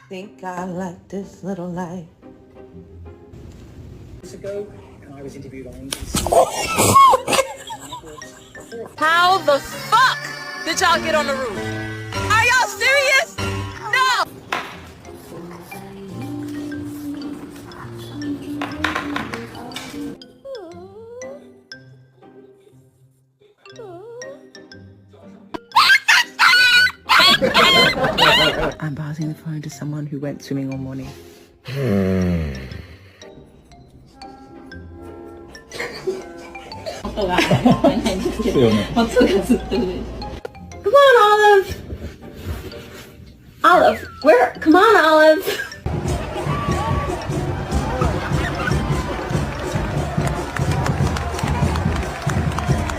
Think I like this little life. Ago, and I was interviewed on How the fuck did y'all get on the roof? Are y'all serious? No! I'm passing the phone to someone who went swimming all morning. Come on, Olive. Olive, where? Come on, Olive.